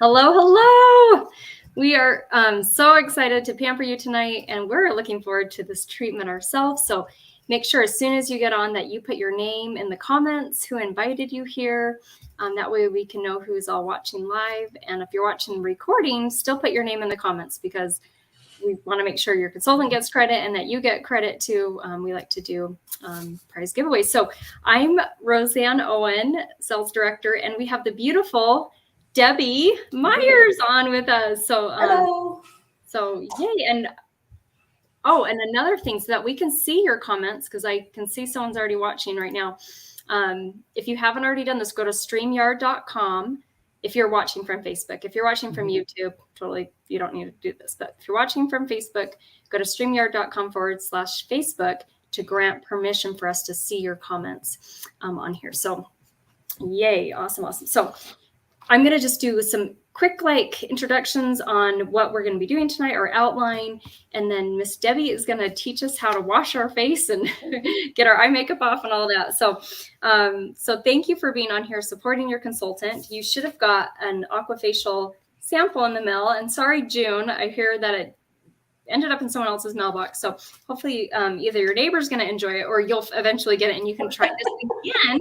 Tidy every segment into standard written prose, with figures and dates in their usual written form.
Hello, hello. We are so excited to pamper you tonight, and we're looking forward to this treatment ourselves. So make sure as soon as you get on that you put your name in the comments, who invited you here. That way we can know who's all watching live. And if you're watching recording, still put your name in the comments because we want to make sure your consultant gets credit and that you get credit too. We like to do prize giveaways. So I'm Roseanne Owen, sales director, and we have the beautiful Debbie Myers on with us. So, Hello. So yay. And another thing, so that we can see your comments, because I can see someone's already watching right now. If you haven't already done this, go to StreamYard.com. If you're watching from Facebook, if you're watching from YouTube, totally, you don't need to do this. But if you're watching from Facebook, go to StreamYard.com/Facebook to grant permission for us to see your comments on here. So yay, awesome. So I'm going to just do some quick introductions on what we're going to be doing tonight, our outline, and then Miss Debbie is going to teach us how to wash our face and get our eye makeup off and all that. So thank you for being on here, supporting your consultant. You should have got an Aqua facial sample in the mail, and sorry, June, I hear that it ended up in someone else's mailbox. So hopefully either your neighbor's going to enjoy it or you'll eventually get it and you can try this again.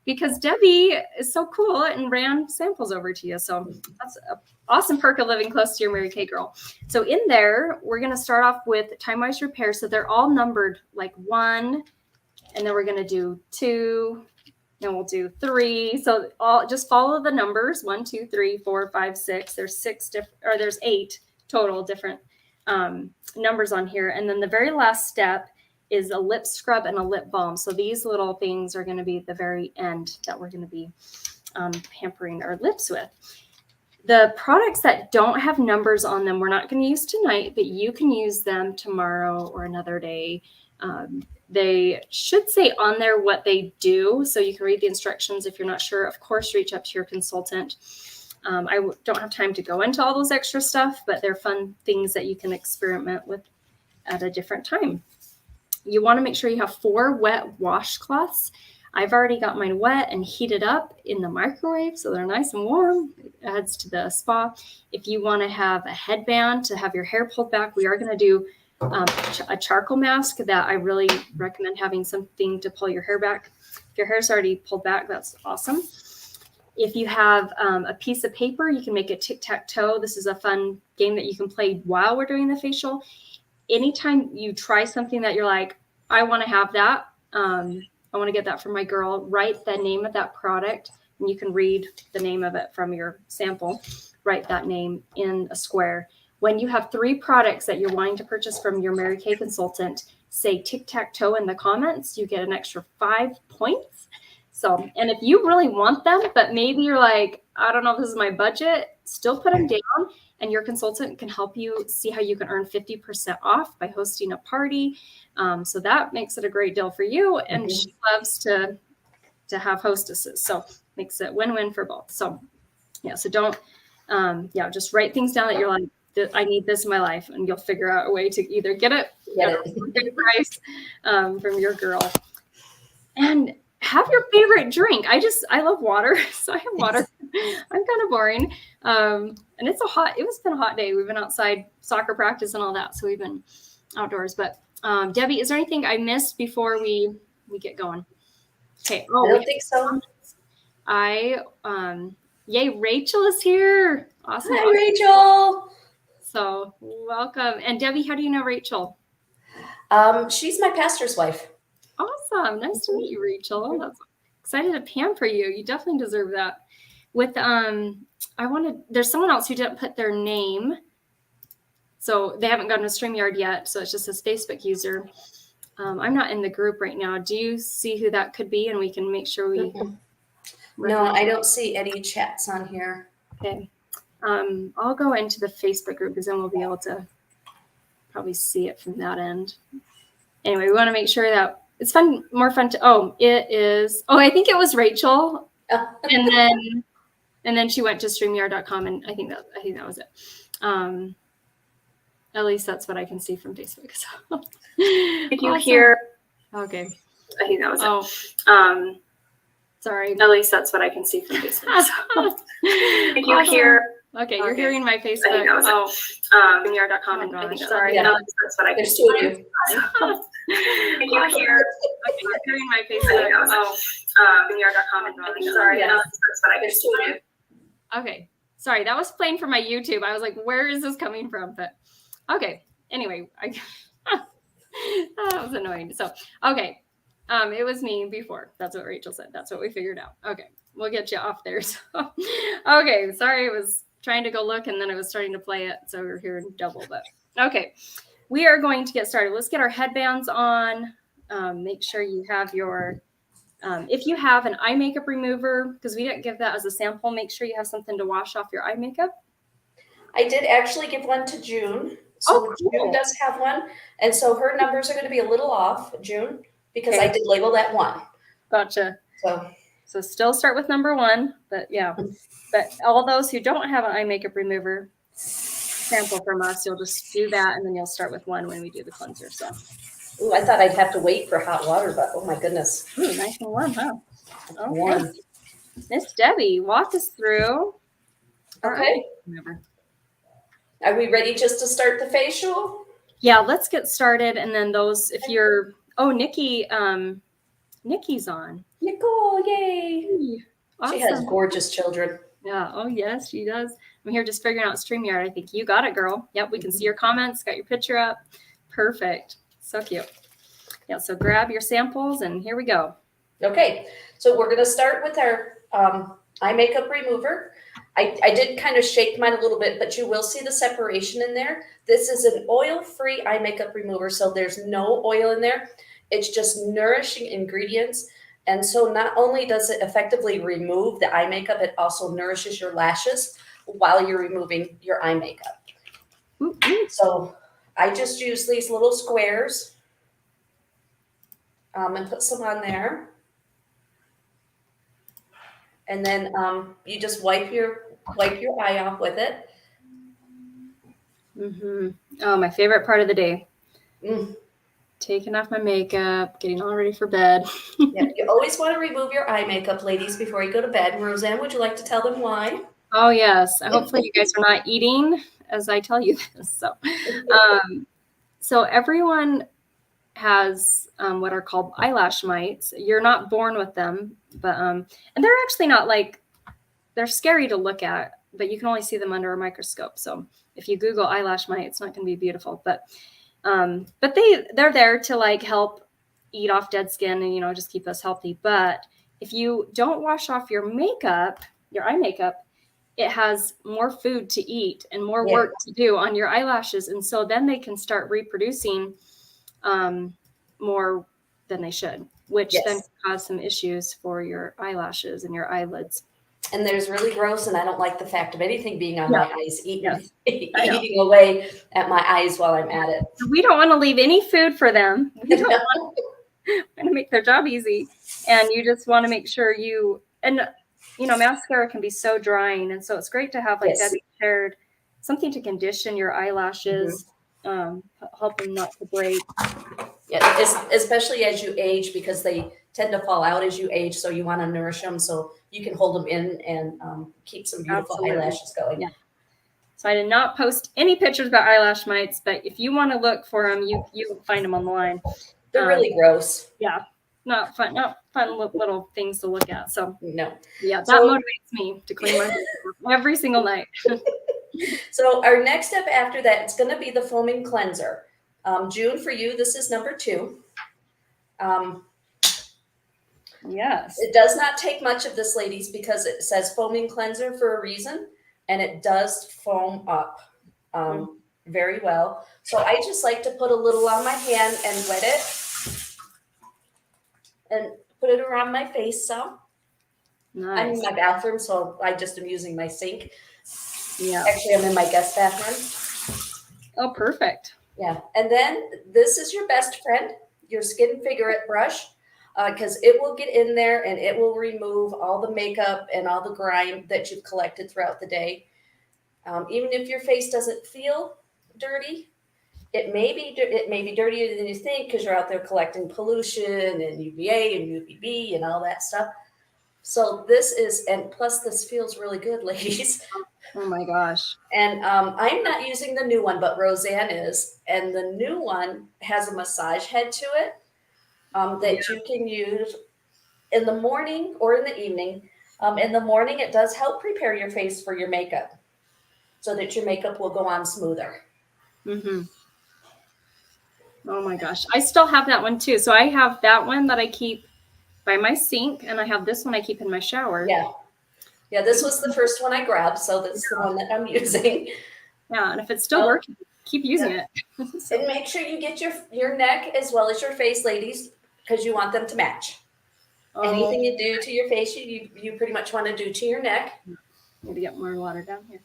Because Debbie is so cool and ran samples over to you. So that's an awesome perk of living close to your Mary Kay girl. So in there, we're going to start off with time-wise repair. So they're all numbered like 1, and then we're going to do 2, then we'll do 3. So just follow the numbers, 1, 2, 3, 4, 5, 6. There's 8 total different numbers on here. And then the very last step is a lip scrub and a lip balm. So these little things are going to be the very end that we're going to be pampering our lips with. The products that don't have numbers on them, we're not going to use tonight, but you can use them tomorrow or another day. They should say on there what they do, so you can read the instructions. If you're not sure, of course, reach out to your consultant. I don't have time to go into all those extra stuff, but they're fun things that you can experiment with at a different time. You want to make sure you have 4 wet washcloths. I've already got mine wet and heated up in the microwave, so they're nice and warm. It adds to the spa. If you want to have a headband to have your hair pulled back, we are going to do a charcoal mask that I really recommend having something to pull your hair back. If your hair's already pulled back, that's awesome. If you have a piece of paper, you can make a tic-tac-toe. This is a fun game that you can play while we're doing the facial. Anytime you try something that you're like, I want to have that, I want to get that for my girl, write the name of that product, and you can read the name of it from your sample. Write that name in a square. When you have 3 products that you're wanting to purchase from your Mary Kay consultant, say tic-tac-toe in the comments, you get an extra 5 points. So, and if you really want them, but maybe you're like, I don't know if this is my budget, still put them down. And your consultant can help you see how you can earn 50% off by hosting a party. So that makes it a great deal for you. And she loves to have hostesses. So makes it win-win for both. So yeah, so don't, just write things down that you're like, I need this in my life. And you'll figure out a way to either get it at a good price from your girl. And have your favorite drink. I love water. So I have water. I'm kind of boring. And it's been a hot day. We've been outside soccer practice and all that. So we've been outdoors. But Debbie, is there anything I missed before we get going? Okay. I don't think so. Yay, Rachel is here. Awesome. Hi, Rachel. So welcome. And Debbie, how do you know Rachel? She's my pastor's wife. Awesome. Nice to meet you, Rachel. That's excited to pamper you. You definitely deserve that. With there's someone else who didn't put their name. So they haven't gotten a StreamYard yet. So it's just this Facebook user. I'm not in the group right now. Do you see who that could be? And we can make sure we. No, I don't see any chats on here. Okay. I'll go into the Facebook group because then we'll be able to probably see it from that end. Anyway, we want to make sure that it's more fun to, I think it was Rachel. And then she went to StreamYard.com and I think that was it. At least that's what I can see from Facebook. So if you hear, okay. I think that was it. Sorry. At least that's what I can see from Facebook. So if you hear, Okay, you're hearing my Facebook. StreamYard.com. Oh gosh, sorry. Yeah. That's what I There's two of you. Can you hear? Okay, you're hearing my Facebook. StreamYard.com. Sorry. Yes. That's what I There's two of you. Okay. Sorry, that was playing for my YouTube. I was like, where is this coming from? But okay. Anyway, that was annoying. So, okay. It was me before. That's what Rachel said. That's what we figured out. Okay. We'll get you off there. So, okay. Sorry. I was trying to go look and then I was starting to play it. So we're hearing double, but okay. We are going to get started. Let's get our headbands on. Make sure you have your, if you have an eye makeup remover, because we didn't give that as a sample, make sure you have something to wash off your eye makeup. I did actually give one to June. So cool. June does have one. And so her numbers are going to be a little off, June, because I did label that one. Gotcha. So still start with number 1, but yeah. But all those who don't have an eye makeup remover sample from us, you'll just do that and then you'll start with 1 when we do the cleanser. So. Ooh, I thought I'd have to wait for hot water, but oh my goodness. Ooh, nice and warm, huh? Okay. Warm. Miss Debbie, walk us through. Okay. Are we ready just to start the facial? Yeah, let's get started. And then those, if you're, Nikki, Nikki's on. Nicole, yay. Awesome. She has gorgeous children. Yeah. Oh, yes, she does. I'm here just figuring out StreamYard. I think you got it, girl. Yep, we can see your comments. Got your picture up. Perfect. So cute. Yeah, so grab your samples and here we go. Okay, so we're going to start with our eye makeup remover. I did kind of shake mine a little bit, but you will see the separation in there. This is an oil-free eye makeup remover, so there's no oil in there. It's just nourishing ingredients. And so not only does it effectively remove the eye makeup, it also nourishes your lashes while you're removing your eye makeup. So I just use these little squares and put some on there. And then you just wipe your eye off with it. Oh, my favorite part of the day. Mm. Taking off my makeup, getting all ready for bed. Yeah, you always want to remove your eye makeup, ladies, before you go to bed. Roseanne, would you like to tell them why? Oh, yes. Hopefully you guys are not eating as I tell you this. So everyone has what are called eyelash mites. You're not born with them, but and they're actually not like, they're scary to look at, but you can only see them under a microscope. So if you Google eyelash mite, it's not going to be beautiful, but they're there to like help eat off dead skin and, just keep us healthy. But if you don't wash off your makeup, your eye makeup, it has more food to eat and more work to do on your eyelashes. And so then they can start reproducing more than they should, which then can cause some issues for your eyelashes and your eyelids. And there's really gross, and I don't like the fact of anything being on my eyes, eating away at my eyes while I'm at it. We don't want to leave any food for them. We don't want to make their job easy. And you just want to make sure mascara can be so drying. And so it's great to have, like Debbie shared, something to condition your eyelashes, help them not to break. Yeah, especially as you age, because they tend to fall out as you age. So you want to nourish them so you can hold them in and keep some beautiful eyelashes going. Yeah. So I did not post any pictures about eyelash mites, but if you want to look for them, you can find them online. They're really gross. Yeah. Not fun little things to look at. So no. Yeah, that motivates me to clean my hair every single night. So our next step after that, it's going to be the foaming cleanser. June, for you, this is number 2. Yes. It does not take much of this, ladies, because it says foaming cleanser for a reason, and it does foam up very well. So I just like to put a little on my hand and wet it and put it around my face some. Nice. I'm in my bathroom, so I just am using my sink. Yeah. Actually, I'm in my guest bathroom. Oh, perfect. Yeah. And then this is your best friend, your skin figurette brush, because it will get in there and it will remove all the makeup and all the grime that you've collected throughout the day. Even if your face doesn't feel dirty, it may be dirtier than you think because you're out there collecting pollution and UVA and UVB and all that stuff. So this is, and plus this feels really good, ladies. Oh my gosh. And I'm not using the new one, but Roseanne is. And the new one has a massage head to it Yeah. that you can use in the morning or in the evening. In the morning, it does help prepare your face for your makeup so that your makeup will go on smoother. Mm-hmm. Oh my gosh. I still have that one too. So I have that one that I keep by my sink, and I have this one I keep in my shower. Yeah. Yeah, this was the first one I grabbed, so that's the one that I'm using. Yeah, and if it's still Oh, working, keep using yeah. it. And make sure you get your neck as well as your face, ladies, because you want them to match. Oh, Anything you do to your face, you pretty much want to do to your neck. need to get more water down here.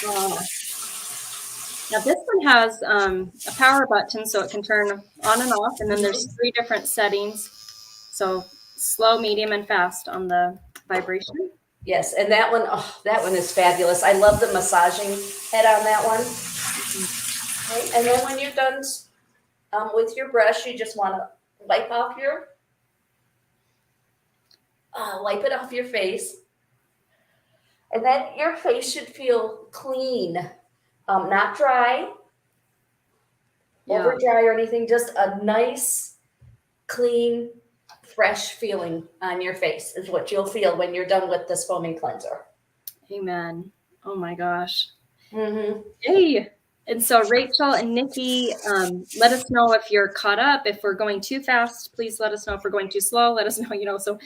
Oh. Now this one has a power button, so it can turn on and off, and then there's 3 different settings. So slow, medium, and fast on the vibration. Yes, and that one is fabulous. I love the massaging head on that one. Right? And then when you're done with your brush, you just want to wipe wipe it off your face, and then your face should feel clean, not dry, Yeah. over dry or anything. Just a nice, clean, fresh feeling on your face is what you'll feel when you're done with this foaming cleanser. Amen. Oh my gosh. Mm-hmm. Hey. And so Rachel and Nikki, let us know if you're caught up. If we're going too fast, please let us know. If we're going too slow, let us know, so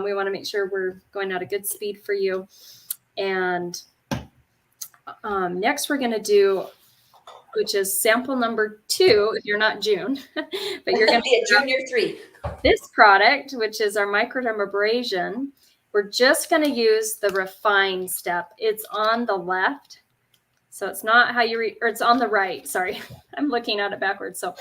we want to make sure we're going at a good speed for you. And next we're going to do, which is sample number 2, if you're not June, but you're going to be a junior 3. This product, which is our microdermabrasion. We're just going to use the refine step. It's on the left. So it's not how you or it's on the right. Sorry, I'm looking at it backwards. So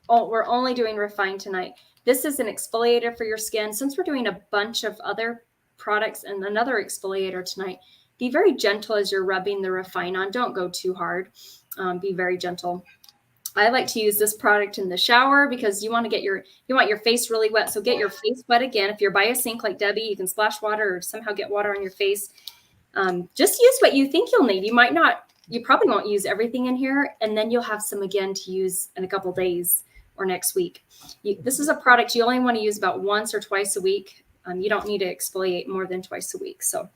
we're only doing refine tonight. This is an exfoliator for your skin. Since we're doing a bunch of other products and another exfoliator tonight, be very gentle as you're rubbing the refine on. Don't go too hard. Be very gentle. I like to use this product in the shower because you want your face really wet. So get your face wet again. If you're by a sink like Debbie, you can splash water or somehow get water on your face. Just use what you think you'll need. You probably won't use everything in here, and then you'll have some again to use in a couple days or next week. This is a product you only want to use about once or twice a week. You don't need to exfoliate more than twice a week. So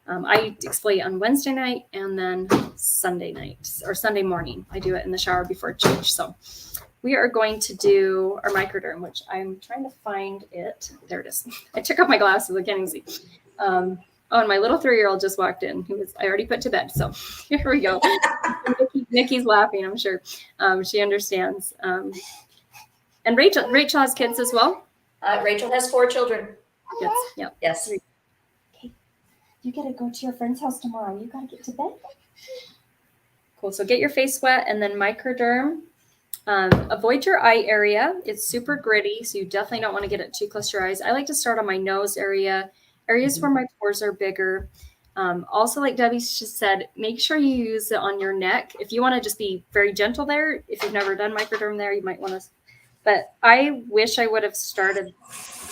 I exfoliate on Wednesday night and then Sunday night or Sunday morning. I do it in the shower before church. So we are going to do our microderm, which I'm trying to find it. There it is. I took off my glasses. I can't even see. Oh, and my little 3-year-old just walked in. I already put to bed. So here we go. Nikki's laughing, I'm sure. She understands. And Rachel has kids as well? Rachel has 4 children. Yes. Yep. Yes. Okay. You got to go to your friend's house tomorrow. You got to get to bed. Cool. So get your face wet and then microderm. Avoid your eye area. It's super gritty, so you definitely don't want to get it too close to your eyes. I like to start on my nose area. Areas where my pores are bigger. Also, like Debbie just said, make sure you use it on your neck. If you want to just be very gentle there, if you've never done microderm there, you might want to. But I wish I would have started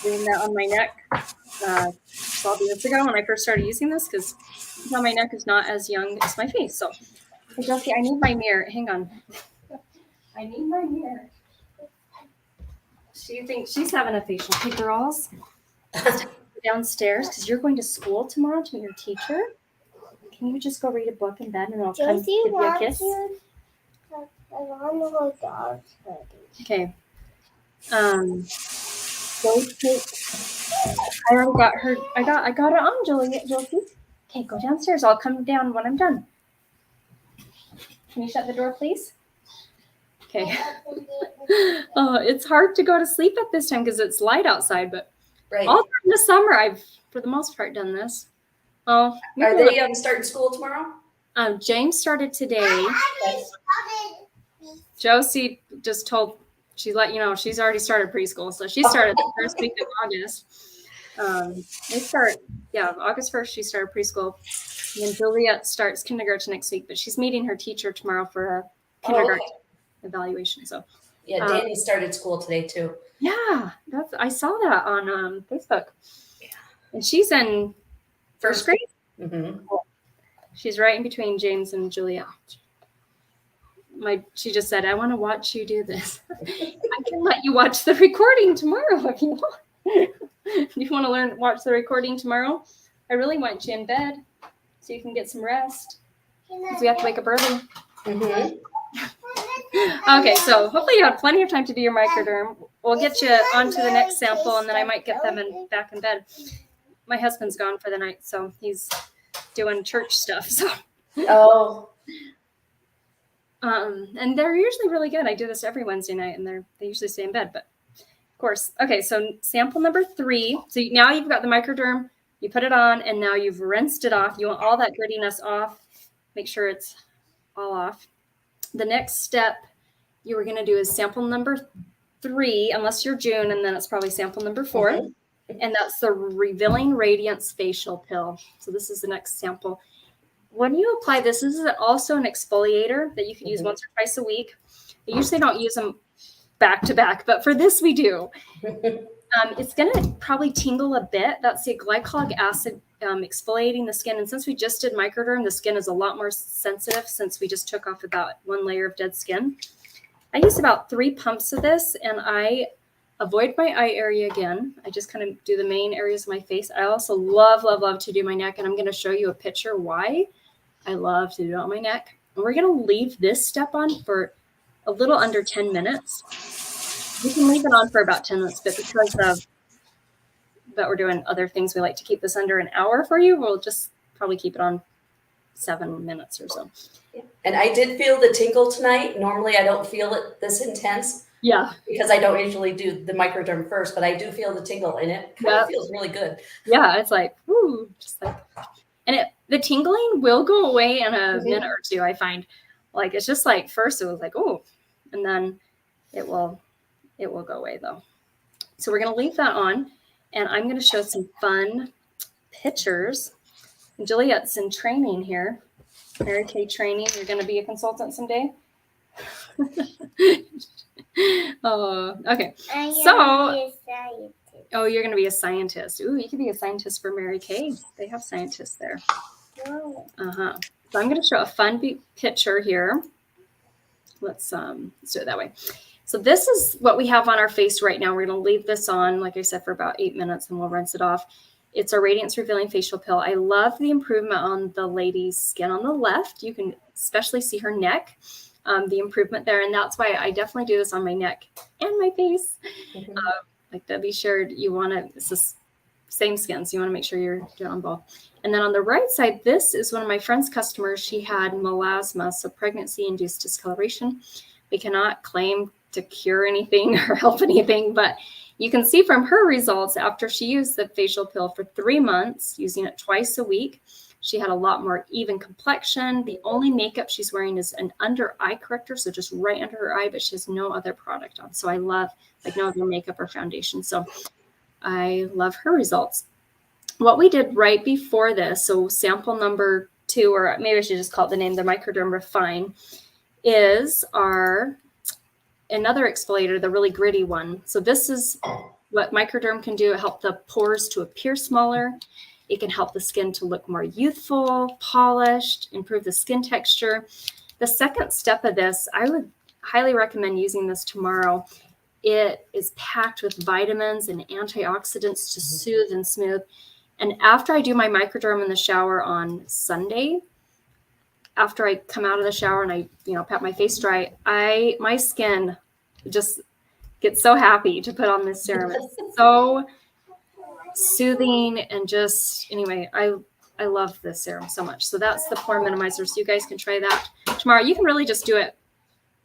doing that on my neck 12 years ago when I first started using this, because now my neck is not as young as my face. So, hey, Josie, I need my mirror. Hang on. I need my mirror. She thinks she's having a facial. Hey, girls. Downstairs because you're going to school tomorrow to meet your teacher. Can you just go read a book in bed and I'll come give you a kiss? I want to go dogs. Okay. Go take. I already got her. I got it on, Josie. Okay, go downstairs. I'll come down when I'm done. Can you shut the door, please? Okay. Oh, it's hard to go to sleep at this time because it's light outside, but. Right. All during the summer, I've, for the most part, done this. Oh, are they starting school tomorrow? James started today. Yes. Josie just told, she's already started preschool, so she started the first week of August. They start, August 1st, she started preschool. And then Juliet starts kindergarten next week, but she's meeting her teacher tomorrow for a kindergarten evaluation. So. Yeah, Danny started school today too. Yeah, I saw that on Facebook. Yeah. And she's in First grade? Mm-hmm. She's right in between James and Julia. She just said, I want to watch you do this. I can let you watch the recording tomorrow if you want. If you want to watch the recording tomorrow, I really want you in bed so you can get some rest. Because we have to wake up early. Mm-hmm. Okay, so hopefully you have plenty of time to do your microderm. We'll get you onto the next sample, and then I might get them back in bed. My husband's gone for the night, so he's doing church stuff. So, Oh, and they're usually really good. I do this every Wednesday night, and they usually stay in bed. But of course, okay. So sample number 3. So now you've got the microderm. You put it on, and now you've rinsed it off. You want all that grittiness off. Make sure it's all off. The next step you were going to do is sample number 3, unless you're June, and then it's probably sample number 4. Mm-hmm. And that's the Revealing Radiance Facial Pill. So this is the next sample. When you apply this is also an exfoliator that you can use once or twice a week. I usually don't use them back to back, but for this we do. It's going to probably tingle a bit. That's the glycolic acid exfoliating the skin. And since we just did microderm, the skin is a lot more sensitive since we just took off about 1 layer of dead skin. I use about 3 pumps of this, and I avoid my eye area again. I just kind of do the main areas of my face. I also love, love, love to do my neck, and I'm going to show you a picture why I love to do it on my neck. And we're going to leave this step on for a little under 10 minutes. We can leave it on for about 10 minutes, but because of that we're doing other things, we like to keep this under an hour for you. We'll just probably keep it on 7 minutes or so. And I did feel the tingle tonight. Normally I don't feel it this intense. Yeah. Because I don't usually do the microderm first, but I do feel the tingle, and it kind of feels really good. Yeah, it's like, whoo, just like, and the tingling will go away in a minute or two, I find. Like, it's just like, first it was like, oh, and then it will go away though. So we're going to leave that on, and I'm going to show some fun pictures. Juliet's in training here. Mary Kay training. You're going to be a consultant someday? Oh, okay. So, oh, you're going to be a scientist. Ooh, you could be a scientist for Mary Kay. They have scientists there. So I'm going to show a fun picture here. Let's do it that way. So this is what we have on our face right now. We're going to leave this on, like I said, for about 8 minutes, and we'll rinse it off. It's our Radiance Revealing Facial Pill. I love the improvement on the lady's skin on the left. You can especially see her neck, the improvement there. And that's why I definitely do this on my neck and my face. Like Debbie shared, you want to, it's the same skin, so you want to make sure you're doing on both. And then on the right side, this is one of my friend's customers. She had melasma, so pregnancy-induced discoloration. We cannot claim to cure anything or help anything, but you can see from her results after she used the facial pill for 3 months, using it twice a week, she had a lot more even complexion. The only makeup she's wearing is an under eye corrector, so just right under her eye, but she has no other product on. So I love, like, no other makeup or foundation. So I love her results. What we did right before this, so sample number 2, or maybe I should just call it the name, the Microderm Refine, is our another exfoliator, the really gritty one. So this is what Microderm can do. It helps the pores to appear smaller. It can help the skin to look more youthful, polished, improve the skin texture. The second step of this, I would highly recommend using this tomorrow. It is packed with vitamins and antioxidants to soothe and smooth. And after I do my Microderm in the shower on Sunday, after I come out of the shower and I, pat my face dry, my skin just gets so happy to put on this serum. It's so soothing and just, anyway, I love this serum so much. So that's the pore minimizer. So you guys can try that tomorrow. You can really just do it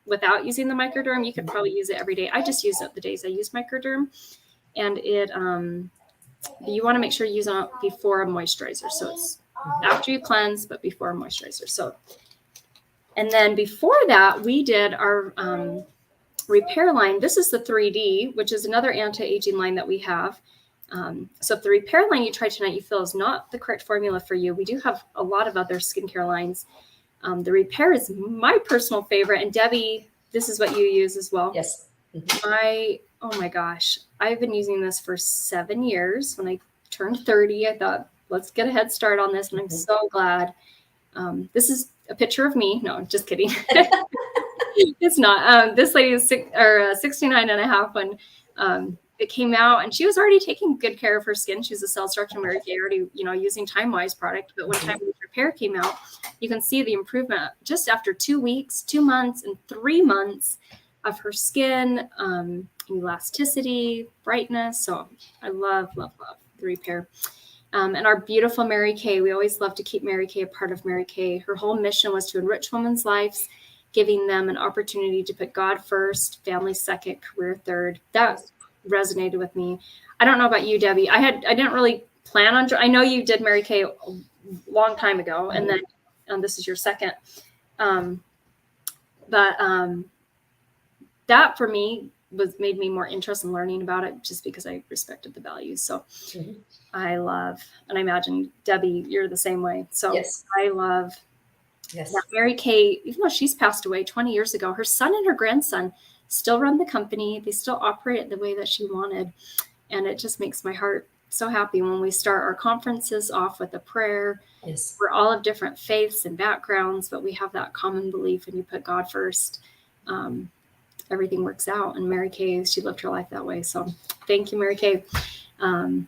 without using the Microderm. You could probably use it every day. I just use it the days I use Microderm, and it, you want to make sure you use it before a moisturizer. So it's after you cleanse, but before a moisturizer. So, and then before that, we did our repair line. This is the 3D, which is another anti-aging line that we have. So if the repair line you try tonight you feel is not the correct formula for you, we do have a lot of other skincare lines. The repair is my personal favorite. And Debbie, this is what you use as well. Yes. Oh my gosh, I've been using this for 7 years. When I turned 30, I thought let's get a head start on this. And I'm so glad. This is a picture of me. No, just kidding. It's not. This lady is 69 and a half when it came out, and she was already taking good care of her skin. She's a cell structure Mary Kay, already, using Time Wise product. But when Time Wise Repair came out, you can see the improvement just after 2 weeks, 2 months, and 3 months of her skin, elasticity, brightness. So I love, love, love the repair. And our beautiful Mary Kay, we always love to keep Mary Kay a part of Mary Kay. Her whole mission was to enrich women's lives, giving them an opportunity to put God first, family second, career third. That resonated with me. I don't know about you, Debbie. I didn't really plan on. I know you did Mary Kay a long time ago, and then this is your second. But that for me made me more interested in learning about it, just because I respected the values. So I love, and I imagine Debbie, you're the same way. So yes. I love that Mary Kay, even though she's passed away 20 years ago, her son and her grandson still run the company. They still operate it the way that she wanted. And it just makes my heart so happy when we start our conferences off with a prayer. Yes. We're all of different faiths and backgrounds, but we have that common belief, and you put God first. Everything works out. And Mary Kay, she lived her life that way. So thank you, Mary Kay. And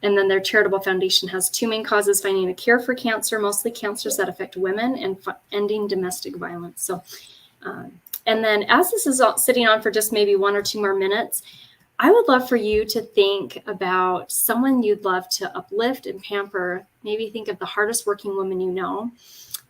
then their charitable foundation has 2 main causes: finding a cure for cancer, mostly cancers that affect women, and ending domestic violence. So, and then as this is sitting on for just maybe 1 or 2 more minutes, I would love for you to think about someone you'd love to uplift and pamper. Maybe think of the hardest working woman you know,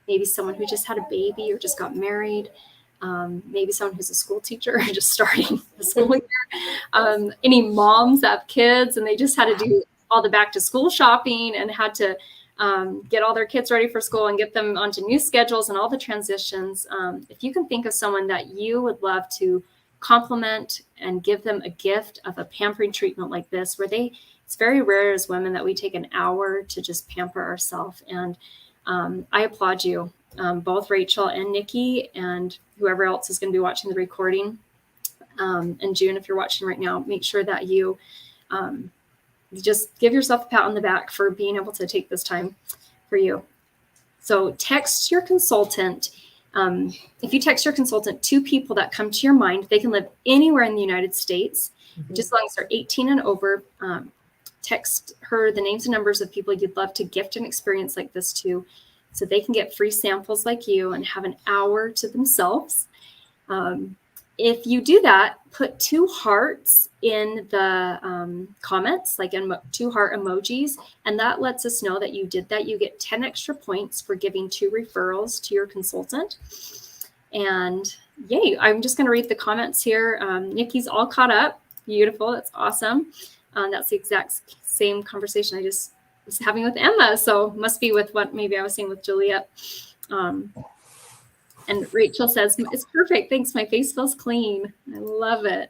maybe someone who just had a baby or just got married. Maybe someone who's a school teacher just starting the school year. Any moms that have kids and they just had to do all the back to school shopping and had to get all their kids ready for school and get them onto new schedules and all the transitions. If you can think of someone that you would love to compliment and give them a gift of a pampering treatment like this, where it's very rare as women that we take an hour to just pamper ourselves. And I applaud you, both Rachel and Nikki, and whoever else is going to be watching the recording. And June, if you're watching right now, make sure that you just give yourself a pat on the back for being able to take this time for you. So text your consultant. If you text your consultant 2 people that come to your mind, they can live anywhere in the United States, just as long as they're 18 and over. Text her the names and numbers of people you'd love to gift an experience like this to, so they can get free samples like you and have an hour to themselves. If you do that, put 2 hearts in the comments, like 2 heart emojis, and that lets us know that you did that. You get 10 extra points for giving 2 referrals to your consultant. And yay, I'm just going to read the comments here. Nikki's all caught up. Beautiful. That's awesome. That's the exact same conversation I just was having with Emma. So must be with what maybe I was saying with Juliet. And Rachel says, it's perfect. Thanks. My face feels clean. I love it.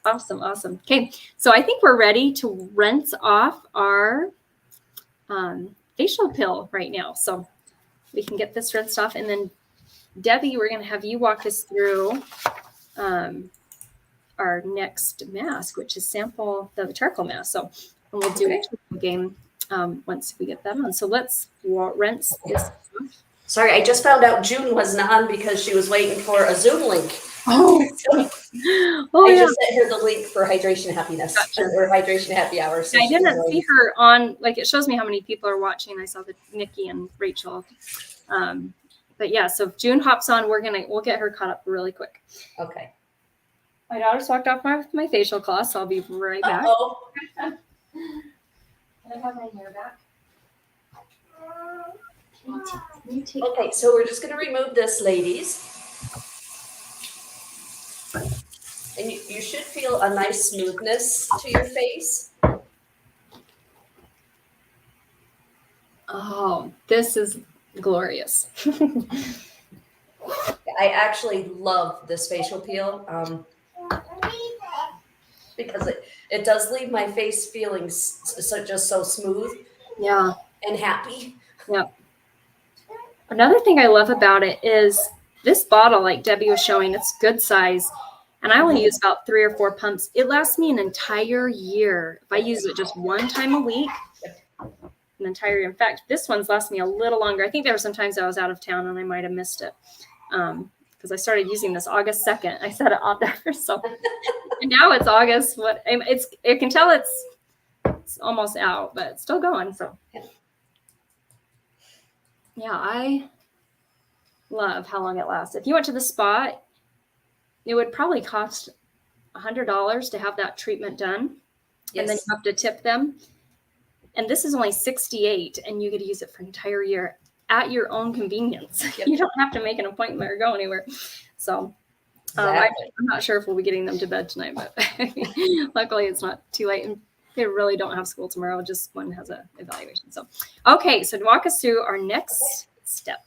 Awesome. Awesome. Okay. So I think we're ready to rinse off our facial peel right now. So we can get this rinsed off. And then Debbie, we're going to have you walk us through our next mask, which is sample the charcoal mask. So and we'll do a game once we get that on. So let's rinse this off. Sorry, I just found out June wasn't on because she was waiting for a Zoom link. Oh, I just sent her the link for Hydration Happiness or Hydration Happy Hour. So I didn't see her on, like it shows me how many people are watching. I saw the Nikki and Rachel. But yeah, so if June hops on, we'll get her caught up really quick. Okay. My daughter's walked off my facial cloth, so I'll be right back. Uh-oh. Can I have my hair back? Okay, so we're just going to remove this, ladies. And you should feel a nice smoothness to your face. Oh, this is glorious. I actually love this facial peel because it does leave my face feeling just so smooth. Yeah. And happy. Yeah. Another thing I love about it is this bottle, like Debbie was showing, it's good size. And I only use about 3 or 4 pumps. It lasts me an entire year. If I use it just 1 time a week, an entire year. In fact, this one's lasted me a little longer. I think there were some times I was out of town and I might have missed it. Because I started using this August 2nd. I set it on there. So and now it's August. I can tell it's almost out, but it's still going. So yeah, I love how long it lasts. If you went to the spa, it would probably cost $100 to have that treatment done. Yes. And then you have to tip them. And this is only $68, and you get to use it for an entire year at your own convenience. Yep. You don't have to make an appointment or go anywhere. So exactly. I'm not sure if we'll be getting them to bed tonight, but luckily it's not too late. And they really don't have school tomorrow. Just one has an evaluation. So, okay. So walk us through our next step.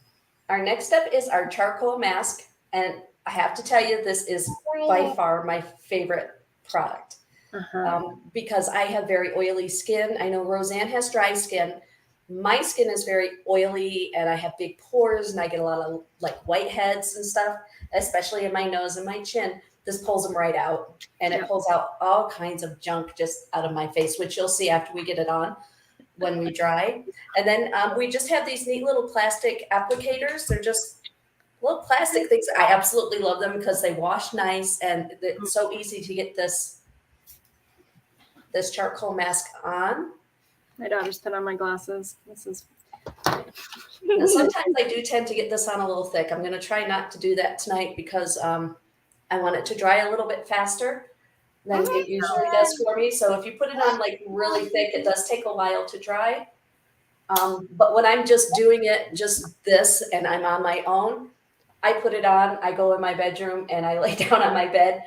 Our next step is our charcoal mask. And I have to tell you, this is by far my favorite product. Because I have very oily skin. I know Roseanne has dry skin. My skin is very oily and I have big pores and I get a lot of like whiteheads and stuff, especially in my nose and my chin. This pulls them right out, and it pulls out all kinds of junk just out of my face, which you'll see after we get it on when we dry. And then we just have these neat little plastic applicators. They're just little plastic things. I absolutely love them because they wash nice, and it's so easy to get this charcoal mask on. My daughter's put on my glasses. This is. And sometimes I do tend to get this on a little thick. I'm going to try not to do that tonight because I want it to dry a little bit faster than it usually does for me. So if you put it on like really thick, it does take a while to dry. But when I'm just doing it, just this, and I'm on my own, I put it on, I go in my bedroom and I lay down on my bed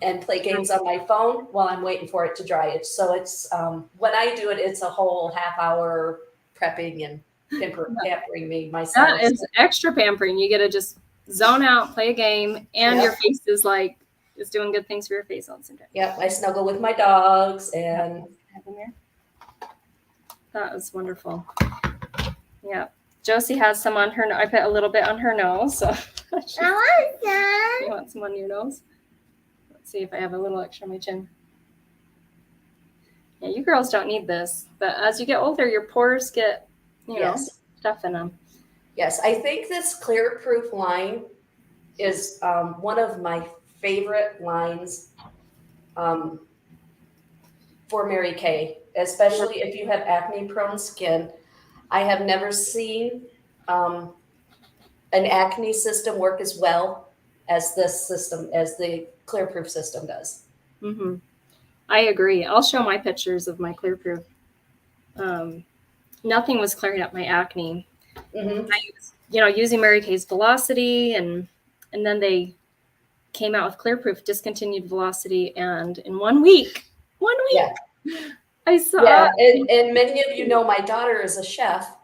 and play games on my phone while I'm waiting for it to dry. So it's when I do it, it's a whole half hour prepping and pampering me myself. That is extra pampering. You get to just zone out, play a game, and your face is like it's doing good things for your face all the same time. Yeah, I snuggle with my dogs and that is wonderful. Yeah, Josie has some on her. I put a little bit on her nose. So I want some. You want some on your nose? Let's see if I have a little extra on my chin. Yeah, you girls don't need this, but as you get older, your pores get, you know, stuff in them. Yes, I think this Clear Proof line is one of my favorite lines for Mary Kay, especially if you have acne-prone skin. I have never seen an acne system work as well as this system, as the Clear Proof system does. Mm-hmm. I agree. I'll show my pictures of my Clear Proof. Nothing was clearing up my acne. Mm-hmm. I was, using Mary Kay's Velocity, and then they came out with Clear Proof, discontinued Velocity, and in 1 week, I saw. Yeah, and many of you know my daughter is a chef.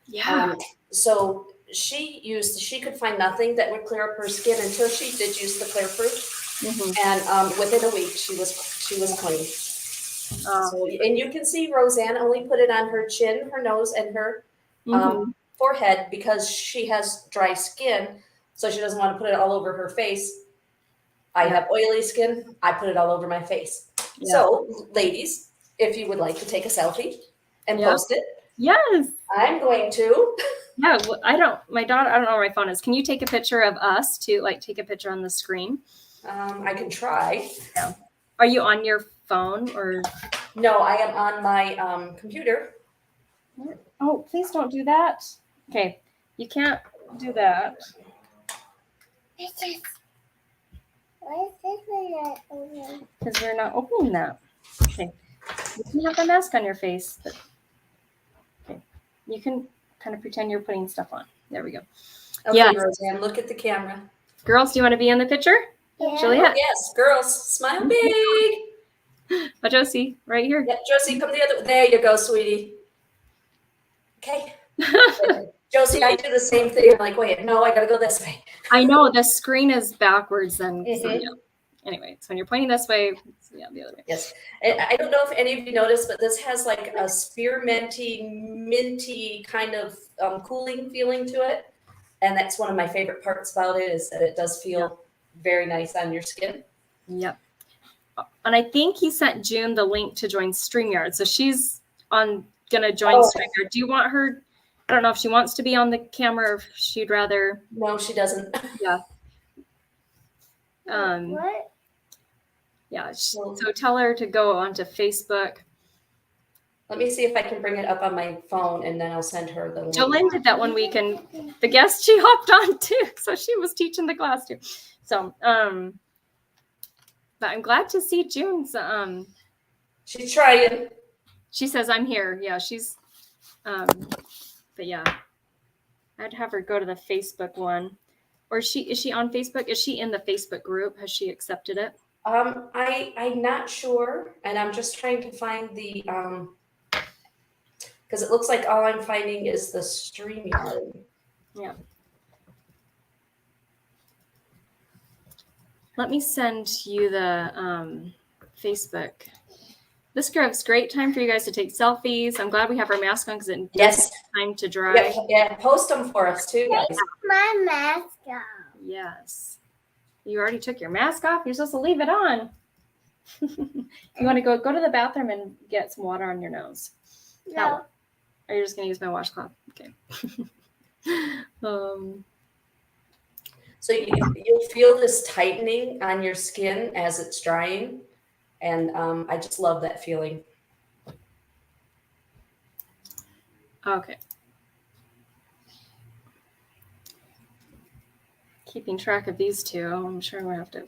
Yeah. So she could find nothing that would clear up her skin until she did use the Clear Proof. Mm-hmm. And within a week, she was clean. So, and you can see Roseanne only put it on her chin, her nose, and her forehead because she has dry skin, so she doesn't want to put it all over her face. I have oily skin. I put it all over my face. Yeah. So, ladies, if you would like to take a selfie and post it, yes, I'm going to. Yeah, I don't know where my phone is. Can you take a picture of us to take a picture on the screen? I can try. Yeah. Are you on your phone or? No, I am on my computer. Oh, please don't do that. Okay, you can't do that. Why is this open? Because we're not opening that. Okay, you can have the mask on your face, but okay, you can kind of pretend you're putting stuff on. There we go. Okay, Roseanne, look at the camera. Girls, do you want to be in the picture? Yeah. Juliet? Oh, yes, girls, smile big. Oh, Josie, right here. Yeah, Josie, come the other way. There you go, sweetie. Okay. Josie, I do the same thing. I'm like, wait, no, I got to go this way. I know the screen is backwards then. So, yeah. Anyway, so when you're pointing this way, the other way. Yes. And I don't know if any of you noticed, but this has like a minty kind of cooling feeling to it. And that's one of my favorite parts about it is that it does feel very nice on your skin. Yep. And I think he sent June the link to join StreamYard. So she's on gonna join Stringer. Do you want her? I don't know if she wants to be on the camera or if she'd rather. No, she doesn't. Yeah. What? Yeah. So tell her to go onto Facebook. Let me see if I can bring it up on my phone, and then I'll send her the link. Jolene did that one week, and the guest she hopped on too, so she was teaching the class too. So, but I'm glad to see June's. She's trying. She says I'm here. Yeah, she's. But yeah, I'd have her go to the Facebook one, or is she on Facebook? Is she in the Facebook group? Has she accepted it? I'm not sure, and I'm just trying to find the because it looks like all I'm finding is the StreamYard. Yeah. Let me send you the Facebook. This gives great time for you guys to take selfies. I'm glad we have our mask on because it gives time to dry. Yeah, post them for us too, guys. My mask off. Yes. You already took your mask off. You're supposed to leave it on. You want to go to the bathroom and get some water on your nose. No. Or you're just going to use my washcloth? Okay. So you'll feel this tightening on your skin as it's drying. And I just love that feeling. Okay. Keeping track of these two. I'm sure I'm going to have to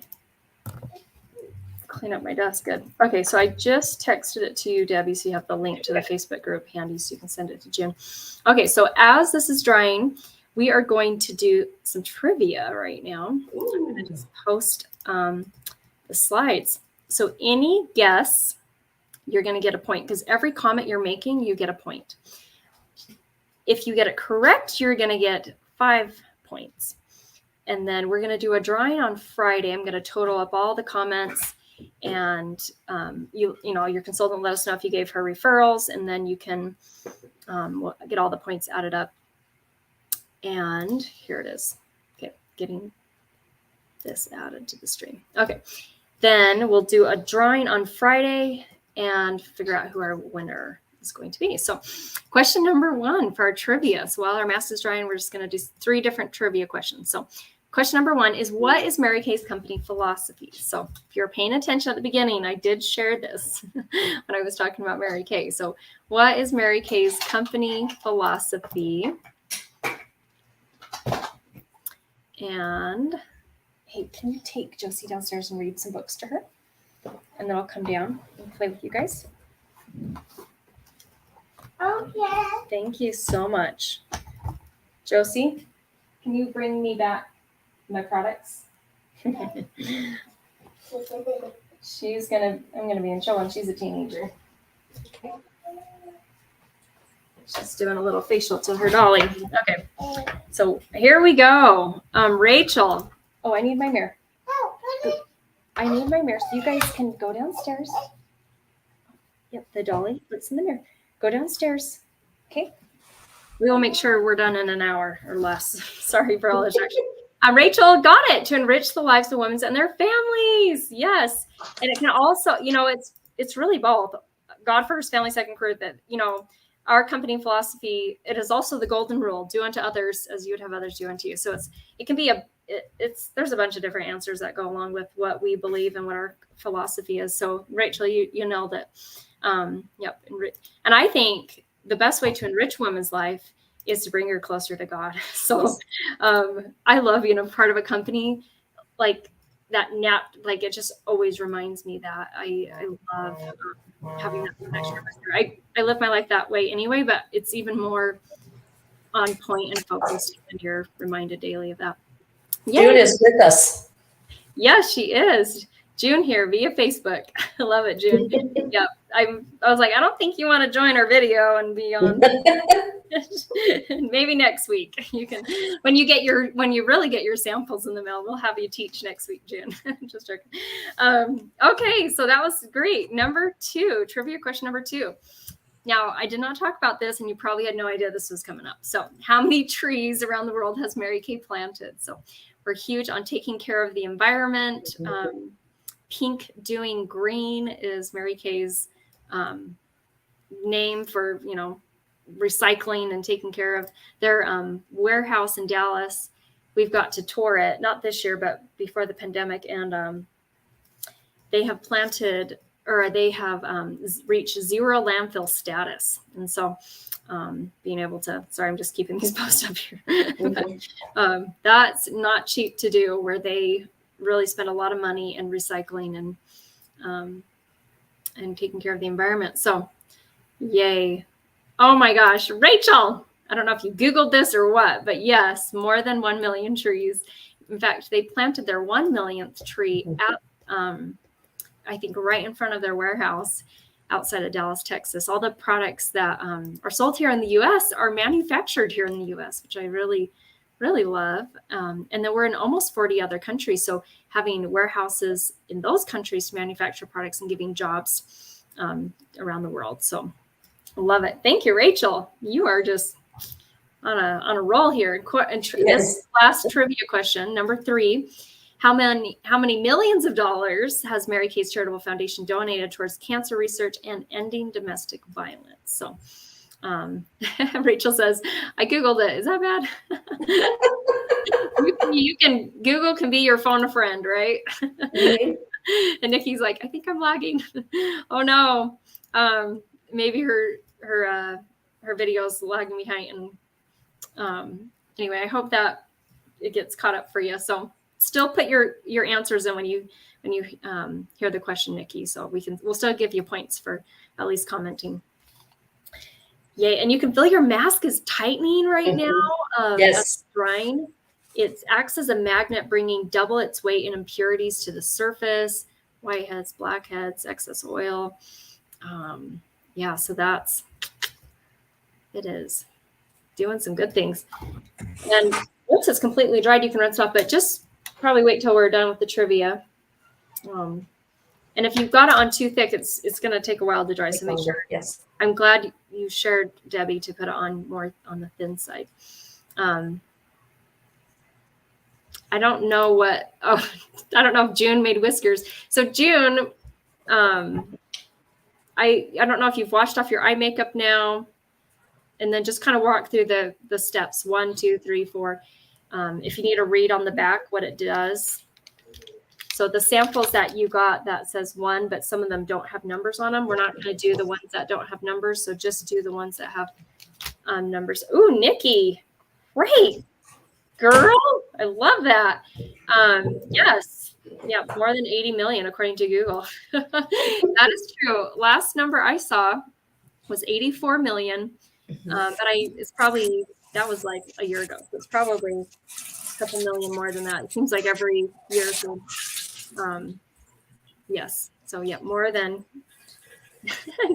clean up my desk. Good. Okay, so I just texted it to you, Debbie, so you have the link to the Facebook group handy so you can send it to June. Okay, so as this is drying, we are going to do some trivia right now. Ooh. I'm going to just post the slides. So any guess, you're going to get a point because every comment you're making, you get a point. If you get it correct, you're going to get 5 points. And then we're going to do a drawing on Friday. I'm going to total up all the comments, and you know, your consultant will let us know if you gave her referrals, and then you can we'll get all the points added up. And here it is. Okay, getting this added to the stream. Okay. Then we'll do a drawing on Friday and figure out who our winner is going to be. So question number 1 for our trivia. So while our mask is drying, we're just going to do 3 different trivia questions. So question number 1 is, what is Mary Kay's company philosophy? So if you're paying attention at the beginning, I did share this when I was talking about Mary Kay. So what is Mary Kay's company philosophy? And hey, can you take Josie downstairs and read some books to her? And then I'll come down and play with you guys. Okay. Thank you so much. Josie, can you bring me back my products? I'm gonna be in trouble when she's a teenager. She's doing a little facial to her dolly. Okay, so here we go. Rachel. Oh, I need my mirror. I need my mirror, so you guys can go downstairs. Yep, the dolly. What's in the mirror? Go downstairs. Okay. We will make sure we're done in an hour or less. Sorry for all the distraction. Rachel got it, to enrich the lives of women and their families. Yes, and it can also, you know, it's really both. God first, family second, career. That, you know, our company philosophy. It is also the golden rule: do unto others as you would have others do unto you. So it can be there's a bunch of different answers that go along with what we believe and what our philosophy is. So Rachel, you know that. Yep. And I think the best way to enrich women's life is to bring her closer to God. So I love being a part of a company like that. Like it just always reminds me that I love having that connection with her. I live my life that way anyway, but it's even more on point and focused when you're reminded daily of that. Yay. June is with us. Yes, she is. June here via Facebook. I love it, June. Yep. I was like, I don't think you want to join our video and be on. Maybe next week. You can, when you really get your samples in the mail, we'll have you teach next week, June. Just joking. Okay, so that was great. Number 2, trivia question number 2. Now, I did not talk about this, and you probably had no idea this was coming up. So how many trees around the world has Mary Kay planted? So we're huge on taking care of the environment. Pink doing green is Mary Kay's name for, you know, recycling and taking care of their warehouse in Dallas. We've got to tour it, not this year, but before the pandemic. And they have planted, or they have reached zero landfill status. And so being able to, sorry, I'm just keeping these posts up here. But, that's not cheap to do, where they really spend a lot of money in recycling and taking care of the environment. So yay. Oh my gosh, Rachel, I don't know if you Googled this or what, but yes, more than 1 million trees. In fact, they planted their 1 millionth tree at, I think, right in front of their warehouse outside of Dallas, Texas. All the products that are sold here in the U.S. are manufactured here in the U.S., which I really, really love. And then we're in almost 40 other countries. So having warehouses in those countries to manufacture products and giving jobs around the world. So love it. Thank you, Rachel. You are just on a roll here. And this last trivia question, number 3, how many millions of dollars has Mary Kay's Charitable Foundation donated towards cancer research and ending domestic violence? So Rachel says, I Googled it. Is that bad? you can, Google can be your phone a friend, right? Mm-hmm. And Nikki's like, I think I'm lagging. Oh no. Maybe her video's lagging behind. And anyway, I hope that it gets caught up for you. So still put your answers in when you hear the question, Nikki. So we'll still give you points for at least commenting. Yay. And you can feel your mask is tightening right now. Yes. As it's drying. It acts as a magnet, bringing double its weight and impurities to the surface. Whiteheads, blackheads, excess oil. Yeah, so it is doing some good things. And once it's completely dried, you can rinse off, but just probably wait till we're done with the trivia. And if you've got it on too thick, it's going to take a while to dry. So make sure. Yes. I'm glad you shared, Debbie, to put it on more on the thin side. I don't know I don't know if June made whiskers. So June, I don't know if you've washed off your eye makeup now, and then just kind of walk through the steps 1, 2, 3, 4. If you need to read on the back what it does. So the samples that you got, that says 1, but some of them don't have numbers on them. We're not going to do the ones that don't have numbers. So just do the ones that have numbers. Ooh, Nikki, great. Girl, I love that. Yes. Yeah, more than 80 million, according to Google. That is true. Last number I saw was 84 million. But that was like a year ago. So it's probably a couple million more than that. It seems like every year. So, yes. So yeah, more than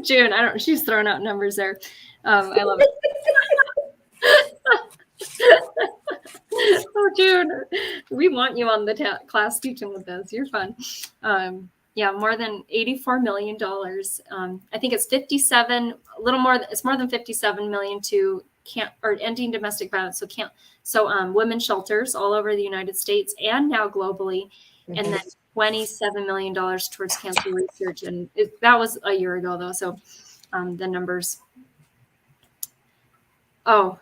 June. She's throwing out numbers there. I love it. Oh, June, we want you on the class teaching with us. You're fun. Yeah, more than $84 million. I think it's 57, a little more. It's more than 57 million to ending domestic violence. So women's shelters all over the United States and now globally, and then $27 million towards cancer research. And that was a year ago though. So the numbers. Oh.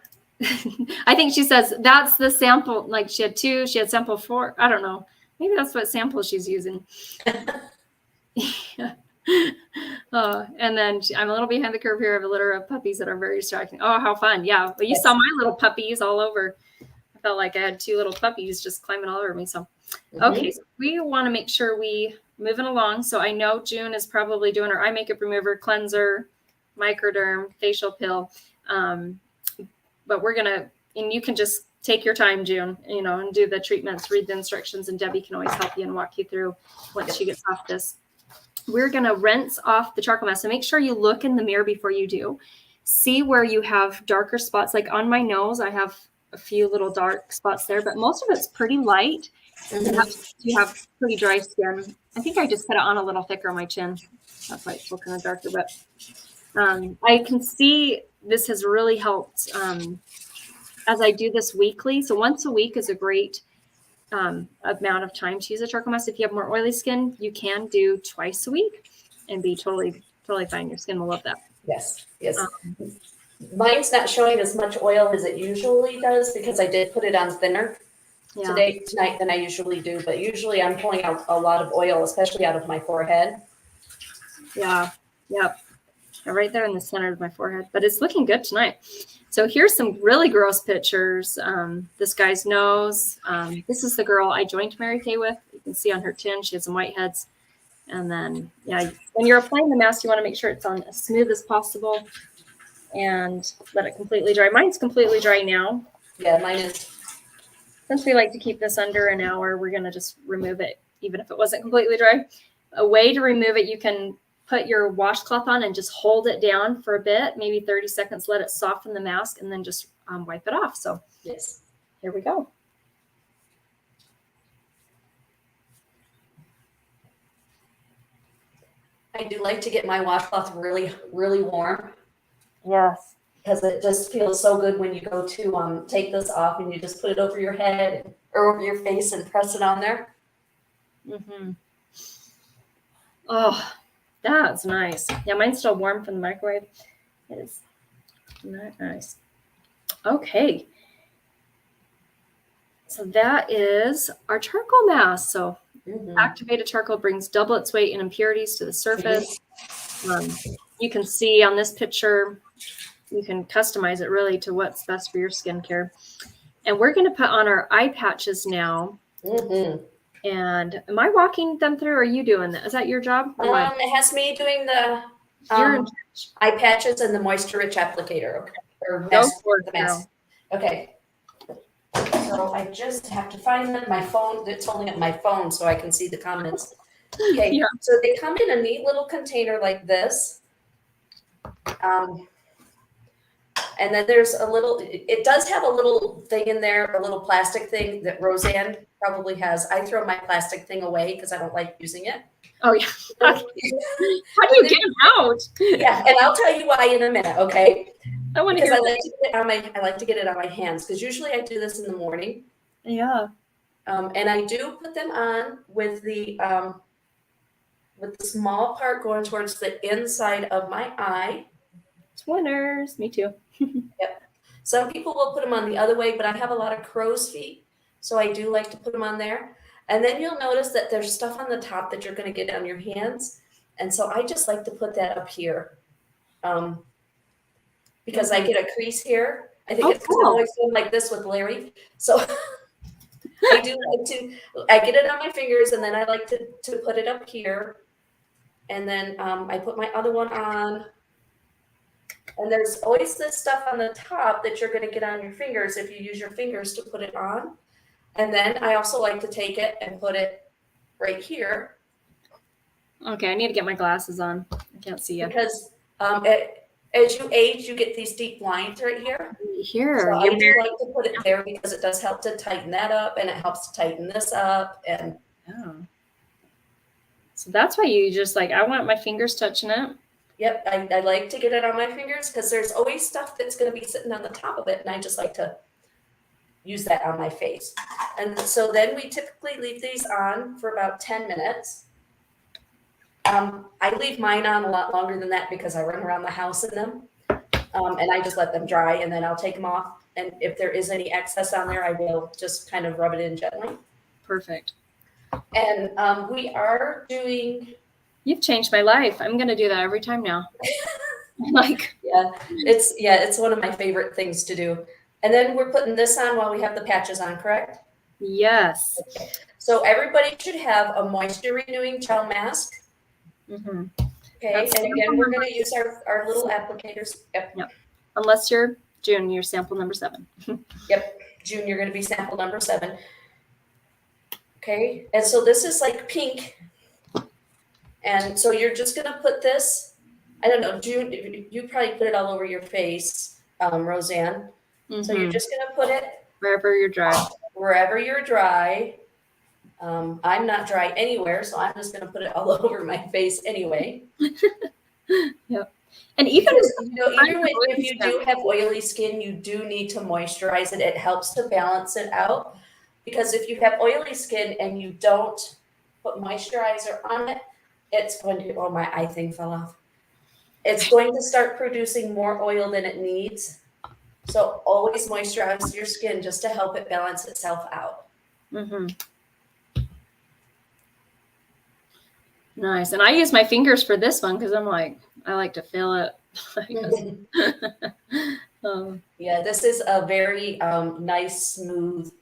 I think she says that's the sample. Like she had 2, she had sample 4. I don't know. Maybe that's what sample she's using. Yeah. Oh, and then I'm a little behind the curve here of a litter of puppies that are very distracting. Oh, how fun. Yeah. Well, you saw my little puppies all over. I felt like I had 2 little puppies just climbing all over me. So, okay. So we want to make sure we moving along. So I know June is probably doing her eye makeup remover, cleanser, microderm, facial pill. But we're going to, and you can just take your time, June, and do the treatments, read the instructions, and Debbie can always help you and walk you through once she gets off this. We're going to rinse off the charcoal mask. So make sure you look in the mirror before you do. See where you have darker spots. Like on my nose, I have a few little dark spots there, but most of it's pretty light. You have pretty dry skin. I think I just put it on a little thicker on my chin. That's why it's still kind of darker, but I can see this has really helped as I do this weekly. So once a week is a great amount of time to use a charcoal mask. If you have more oily skin, you can do twice a week and be totally fine. Your skin will love that. Yes, yes. Um, Mine's not showing as much oil as it usually does because I did put it on thinner yeah. tonight than I usually do. But usually I'm pulling out a lot of oil, especially out of my forehead. Yeah. Yep. Right there in the center of my forehead, but it's looking good tonight. So here's some really gross pictures. This guy's nose. This is the girl I joined Mary Kay with. You can see on her chin, she has some whiteheads. And then, yeah, when you're applying the mask, you want to make sure it's on as smooth as possible and let it completely dry. Mine's completely dry now. Yeah, mine is. Since we like to keep this under an hour, we're going to just remove it, even if it wasn't completely dry. A way to remove it, you can put your washcloth on and just hold it down for a bit, maybe 30 seconds, let it soften the mask, and then just wipe it off. So Yes. here we go. I do like to get my washcloth really, really warm Yes. because it just feels so good when you go to take this off and you just put it over your head or over your face and press it on there. Mm-hmm. Oh, that's nice. Yeah, mine's still warm from the microwave. It is not nice. Okay. So that is our charcoal mask. So activated charcoal brings double its weight in impurities to the surface. You can see on this picture, you can customize it really to what's best for your skincare. And we're going to put on our eye patches now. Mm-hmm. And am I walking them through, or are you doing that? Is that your job? Or mine? It has me doing the You're in eye patches and the moisture-rich applicator. Or Go mask, for it, the mask. Okay. So I just have to find my phone. It's holding up my phone so I can see the comments. Okay. Yeah. So they come in a neat little container like this. And then there's a little, it does have a little thing in there, a little plastic thing that Roseanne probably has. I throw my plastic thing away because I don't like using it. Oh, yeah. How do you get them out? Yeah, and I'll tell you why in a minute, okay? I want to Because hear. I like to get it on my hands because usually I do this in the morning. Yeah. And I do put them on with the small part going towards the inside of my eye. Twinners. Me too. Yep. Some people will put them on the other way, but I have a lot of crow's feet, so I do like to put them on there. And then you'll notice that there's stuff on the top that you're going to get on your hands. And so I just like to put that up here because I get a crease here. I think it's because I'm always doing like this with Larry. So I do like to, I get it on my fingers and then I like to put it up here. And then I put my other one on. And there's always this stuff on the top that you're going to get on your fingers if you use your fingers to put it on. And then I also like to take it and put it right here. Okay, I need to get my glasses on. I can't see you. Because as you age, you get these deep lines right here. Here. So I do like to put it there because it does help to tighten that up and it helps to tighten this up. And so that's why you just like, I want my fingers touching it. Yep, I like to get it on my fingers because there's always stuff that's going to be sitting on the top of it. And I just like to use that on my face. And so then we typically leave these on for about 10 minutes. I leave mine on a lot longer than that because I run around the house in them. And I just let them dry and then I'll take them off. And if there is any excess on there, I will just kind of rub it in gently. Perfect. And we are doing... You've changed my life. I'm going to do that every time now. Like, it's one of my favorite things to do. And then we're putting this on while we have the patches on, correct? Yes. Okay. So everybody should have a moisture renewing gel mask. Mm-hmm. Okay. And again, we're going to use our little applicators. Yep. Unless you're June, you're sample number 7. Yep. June, you're going to be sample number 7. Okay. And so this is like pink. And so you're just going to put this, I don't know, June, you probably put it all over your face, Roseanne. Mm-hmm. So you're just going to put it wherever you're dry. Wherever you're dry. I'm not dry anywhere, so I'm just going to put it all over my face anyway. Yep. And even, even if you do have oily skin, you do need to moisturize it. It helps to balance it out. Because if you have oily skin and you don't put moisturizer on it, it's going to, oh, my eye thing fell off. it's going to start producing more oil than it needs. So always moisturize your skin just to help it balance itself out. Mm-hmm. Nice. And I use my fingers for this one because I like to feel it. Yeah, this is a very nice, smooth,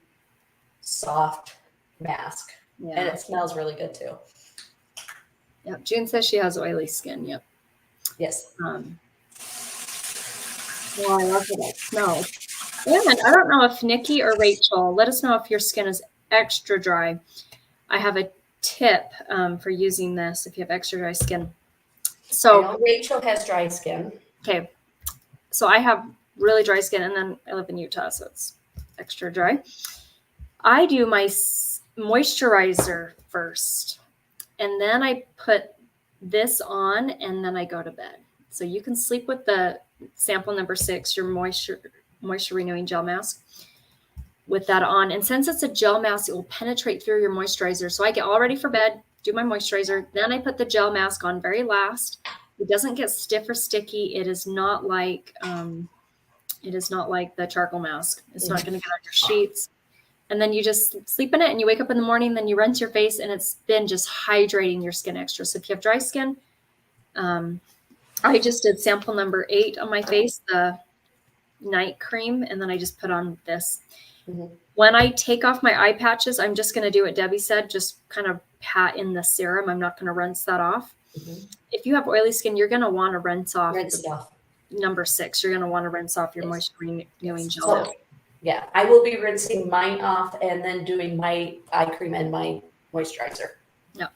soft mask. Yeah. And it smells really good too. Yep. June says she has oily skin. Yep. Yes. Well, I love that smell. And I don't know if Nikki or Rachel, let us know if your skin is extra dry. I have a tip for using this if you have extra dry skin. So I know Rachel has dry skin. Okay. So I have really dry skin, and then I live in Utah, so it's extra dry. I do my moisturizer first, and then I put this on, and then I go to bed. So you can sleep with the sample number 6, your moisture renewing gel mask, with that on. And since it's a gel mask, it will penetrate through your moisturizer. So I get all ready for bed, do my moisturizer, then I put the gel mask on very last. It doesn't get stiff or sticky. It is not like the charcoal mask. It's not going to get on your sheets. And then you just sleep in it, and you wake up in the morning, then you rinse your face, and it's been just hydrating your skin extra. So if you have dry skin, I just did sample number 8 on my face, the night cream, and then I just put on this. Mm-hmm. When I take off my eye patches, I'm just going to do what Debbie said, just kind of pat in the serum. I'm not going to rinse that off. Mm-hmm. If you have oily skin, you're going to want to rinse off number 6. You're going to want to rinse off your moisture renewing gel. So, yeah, I will be rinsing mine off and then doing my eye cream and my moisturizer. Yep.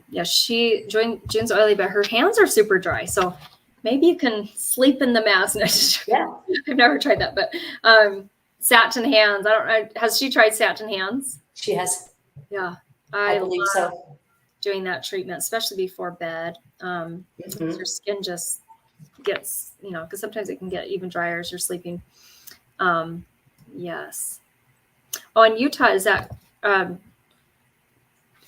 Yeah, June's oily, but her hands are super dry. So maybe you can sleep in the mask. Yeah. I've never tried that, but satin hands. I don't know. Has she tried satin hands? She has. Yeah. I believe so. Doing that treatment, especially before bed. Your skin just gets, because sometimes it can get even drier as you're sleeping. Yes. Oh, in Utah, is that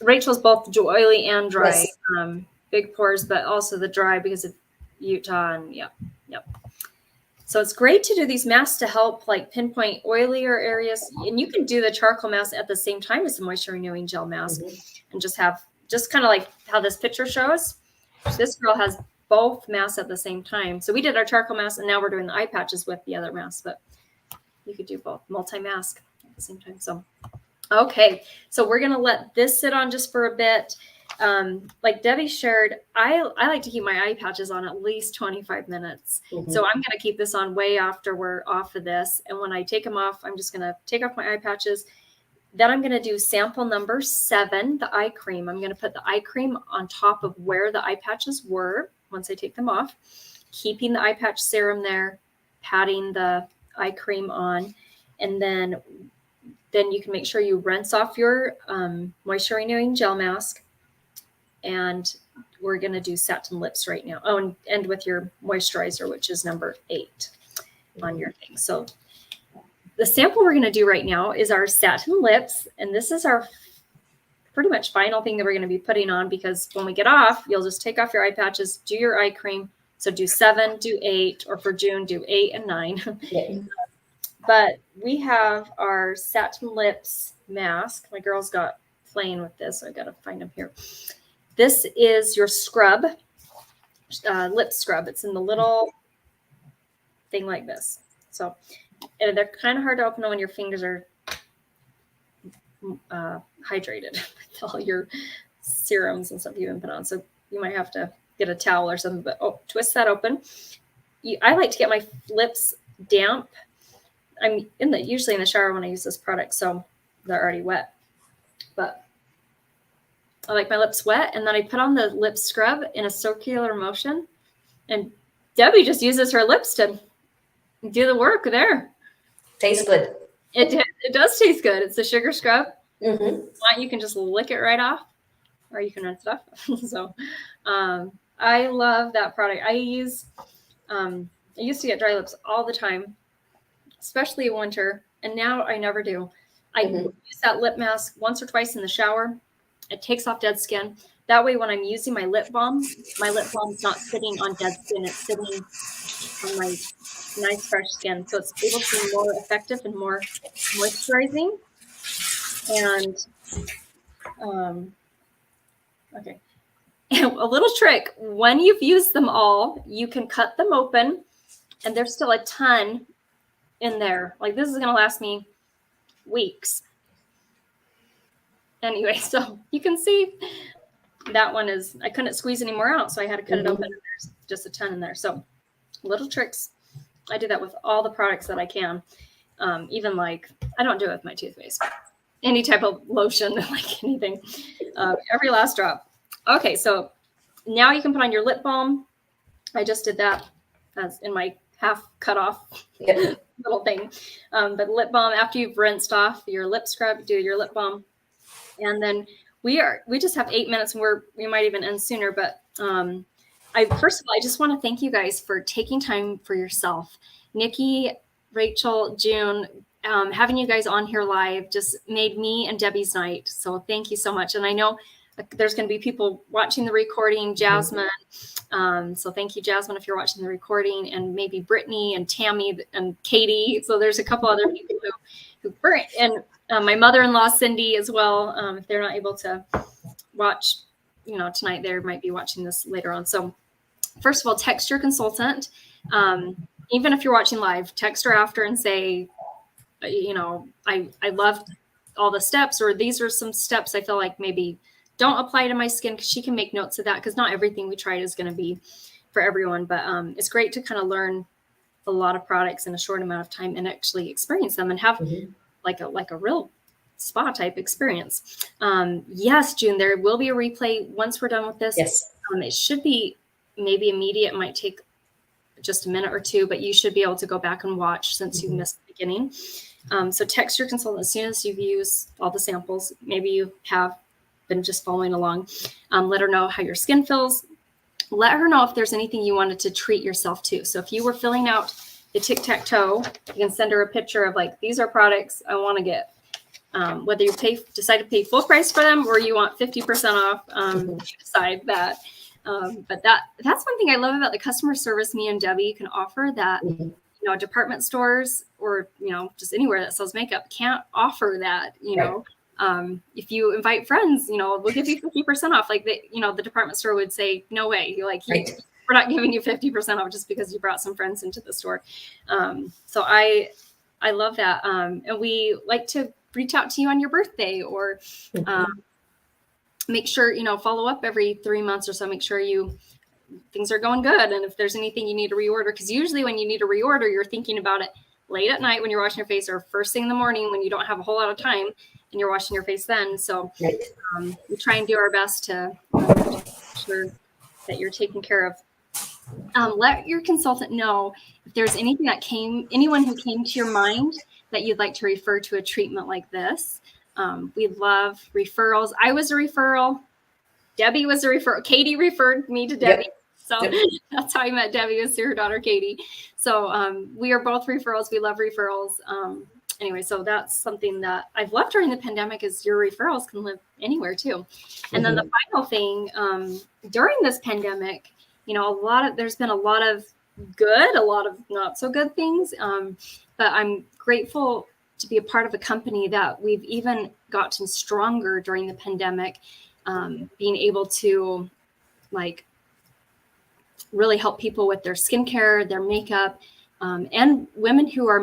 Rachel's both oily and dry. Yes. Big pores, but also the dry because of Utah. And yep. So it's great to do these masks to help like pinpoint oilier areas. And you can do the charcoal mask at the same time as the moisture renewing gel mask, and just kind of like how this picture shows. This girl has both masks at the same time. So we did our charcoal mask, and now we're doing the eye patches with the other mask, but you could do both, multi-mask at the same time. So, okay. So we're going to let this sit on just for a bit. Like Debbie shared, I like to keep my eye patches on at least 25 minutes. So I'm going to keep this on way after we're off of this. And when I take them off, I'm just going to take off my eye patches. Then I'm going to do sample number 7, the eye cream. I'm going to put the eye cream on top of where the eye patches were once I take them off, keeping the eye patch serum there, patting the eye cream on, and then you can make sure you rinse off your moisture renewing gel mask. And we're going to do satin lips right now. Oh, and end with your moisturizer, which is number 8 on your thing. So the sample we're going to do right now is our satin lips. And this is our pretty much final thing that we're going to be putting on, because when we get off, you'll just take off your eye patches, do your eye cream. So do 7, do 8, or for June, do 8 and 9. Yeah. But we have our satin lips mask. My girls got playing with this, so I got to find them here. This is your scrub, lip scrub. It's in the little thing like this. So they're kind of hard to open when your fingers are hydrated with all your serums and stuff you've been put on. So you might have to get a towel or something, but twist that open. I like to get my lips damp. I'm usually in the shower when I use this product, so they're already wet. But I like my lips wet, and then I put on the lip scrub in a circular motion. And Debbie just uses her lips to do the work there. Tastes good. It does taste good. It's a sugar scrub. Mm-hmm. You can just lick it right off, or you can rinse it off. So I love that product. I used to get dry lips all the time, especially in winter, and now I never do. I use that lip mask once or twice in the shower. It takes off dead skin. That way, when I'm using my lip balm's not sitting on dead skin. It's sitting on my nice fresh skin. So it's able to be more effective and more moisturizing. And okay. A little trick, when you've used them all, you can cut them open and there's still a ton in there. Like this is going to last me weeks. Anyway, so you can see that one is, I couldn't squeeze any more out, so I had to cut it open and there's just a ton in there. So little tricks. I do that with all the products that I can. Even like, I don't do it with my toothpaste. Any type of lotion, like anything. Every last drop. Okay, so now you can put on your lip balm. I just did that as in my half cut off little thing. But lip balm, after you've rinsed off your lip scrub, do your lip balm. And then we just have 8 minutes and we might even end sooner. But first of all, I just want to thank you guys for taking time for yourself. Nikki, Rachel, June, having you guys on here live just made me and Debbie's night. So thank you so much. And I know there's going to be people watching the recording, Jasmine. So thank you, Jasmine, if you're watching the recording, and maybe Brittany and Tammy and Katie. So there's a couple other people and my mother-in-law, Cindy, as well. If they're not able to watch, tonight, they might be watching this later on. So first of all, text your consultant. Even if you're watching live, text her after and say, I loved all the steps, or these are some steps I feel like maybe don't apply to my skin, because she can make notes of that, because not everything we tried is going to be for everyone. But it's great to kind of learn a lot of products in a short amount of time and actually experience them and have like a real spa type experience. Yes, June, there will be a replay once we're done with this. Yes. It should be maybe immediate. It might take just a minute or two, but you should be able to go back and watch since you missed the beginning. So text your consultant as soon as you've used all the samples. Maybe you have been just following along. Let her know how your skin feels. Let her know if there's anything you wanted to treat yourself to. So if you were filling out the tic-tac-toe, you can send her a picture of like, these are products I want to get. Whether you decide to pay full price for them or you want 50% off, you decide that. But that's one thing I love about the customer service me and Debbie can offer that, department stores or, just anywhere that sells makeup can't offer that, if you invite friends, we'll give you 50% off. Like the department store would say, no way. You're like, we're not giving you 50% off just because you brought some friends into the store. So I love that. And we like to reach out to you on your birthday or make sure, follow up every 3 months or so, make sure things are going good. And if there's anything you need to reorder, because usually when you need to reorder, you're thinking about it late at night when you're washing your face or first thing in the morning when you don't have a whole lot of time and you're washing your face then. So we try and do our best to make sure that you're taken care of. Let your consultant know if there's anyone who came to your mind that you'd like to refer to a treatment like this. We love referrals. I was a referral. Debbie was a referral. Katie referred me to Debbie. So that's how I met Debbie, was through her daughter, Katie. So we are both referrals. We love referrals. Anyway, so that's something that I've loved during the pandemic is your referrals can live anywhere too. And then the final thing, during this pandemic, there's been a lot of good, a lot of not so good things. But I'm grateful to be a part of a company that we've even gotten stronger during the pandemic, being able to really help people with their skincare, their makeup, and women who are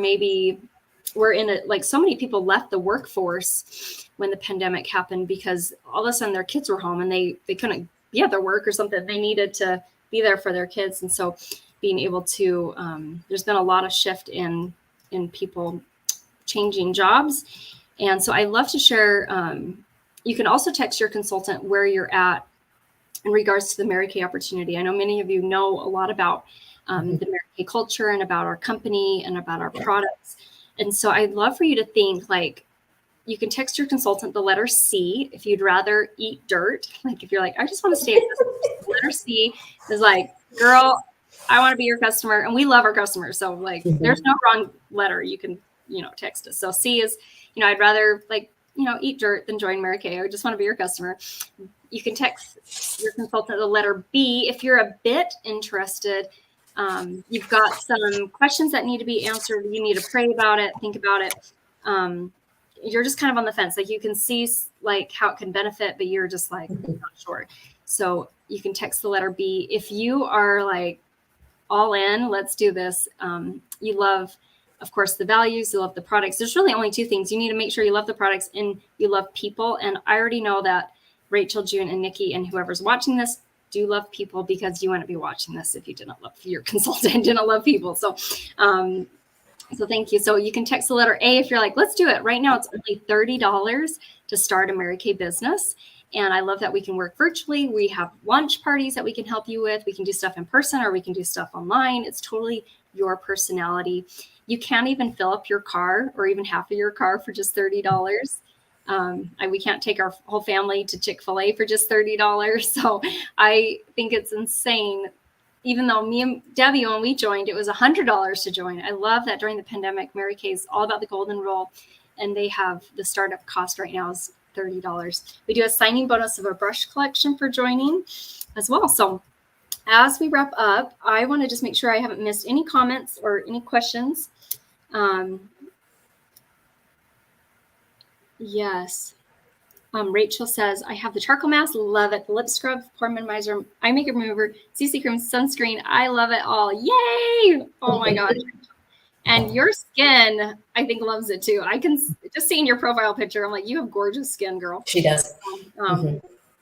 so many people left the workforce when the pandemic happened because all of a sudden their kids were home and they couldn't be at their work or something. They needed to be there for their kids. And so being able to, there's been a lot of shift in people changing jobs. And so I love to share, you can also text your consultant where you're at in regards to the Mary Kay opportunity. I know many of you know a lot about the Mary Kay culture and about our company and about our products. And so I'd love for you to think you can text your consultant the letter C if you'd rather eat dirt. Like if you're like, I just want to stay at this, letter C is like, girl, I want to be your customer. And we love our customers. So there's no wrong letter. You can, text us. So C is, I'd rather eat dirt than join Mary Kay. I just want to be your customer. You can text your consultant the letter B. If you're a bit interested, you've got some questions that need to be answered. You need to pray about it, think about it. You're just kind of on the fence. Like you can see like how it can benefit, but you're just like not sure. So you can text the letter B. If you are like all in, let's do this. You love, of course, the values, you love the products. There's really only two things. You need to make sure you love the products and you love people. And I already know that Rachel, June, and Nikki, and whoever's watching this do love people, because you wouldn't be watching this if you didn't love your consultant, didn't love people. So, so thank you. So you can text the letter A if you're like, let's do it. Right now, it's only $30 to start a Mary Kay business. And I love that we can work virtually. We have launch parties that we can help you with. We can do stuff in person or we can do stuff online. It's totally your personality. You can't even fill up your car or even half of your car for just $30. We can't take our whole family to Chick-fil-A for just $30. So I think it's insane. Even though me and Debbie, when we joined, it was $100 to join. I love that during the pandemic, Mary Kay is all about the golden rule. And they have the startup cost right now is $30. We do a signing bonus of a brush collection for joining as well. So as we wrap up, I want to just make sure I haven't missed any comments or any questions. Yes. Rachel says, I have the charcoal mask. Love it. The lip scrub, pore minimizer, eye makeup remover, CC cream, sunscreen. I love it all. Yay. Oh my gosh. And your skin, I think, loves it too. I can just see in your profile picture, I'm like, you have gorgeous skin, girl. She does.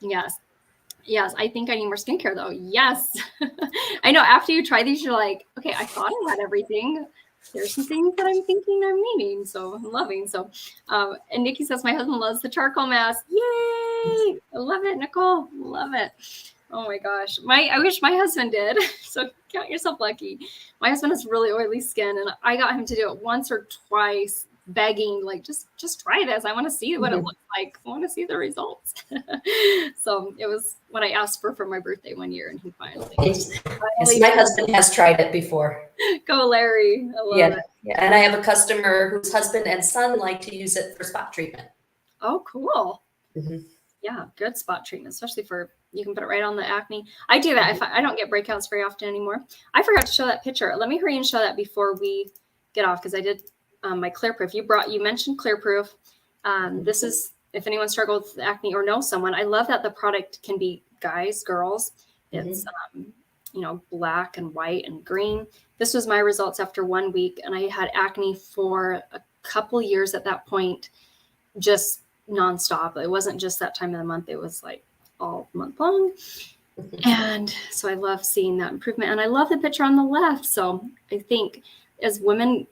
Yes. Yes. I think I need more skincare though. Yes. I know after you try these, you're like, okay, I thought I had everything. There's some things that I'm thinking I'm needing. So I'm loving. So, and Nikki says, my husband loves the charcoal mask. Yay. I love it, Nicole. Love it. Oh my gosh. I wish my husband did. So count yourself lucky. My husband has really oily skin and I got him to do it once or twice, begging, like, just try this. I want to see what it looks like. I want to see the results. So it was when I asked for my birthday one year and he finally. Yes, my husband has tried it before. Go Larry. I love it. Yeah. And I have a customer whose husband and son like to use it for spot treatment. Oh, cool. Yeah, good spot treatment, especially for, you can put it right on the acne. I do that. If I don't get breakouts very often anymore. I forgot to show that picture. Let me hurry and show that before we get off, because I did my Clear Proof. You mentioned Clear Proof. This is, if anyone struggles with acne or knows someone, I love that the product can be guys, girls. It's, black and white and green. This was my results after 1 week. And I had acne for a couple years at that point, just nonstop. It wasn't just that time of the month. It was like all month long. And so I love seeing that improvement. And I love the picture on the left. So I think as women,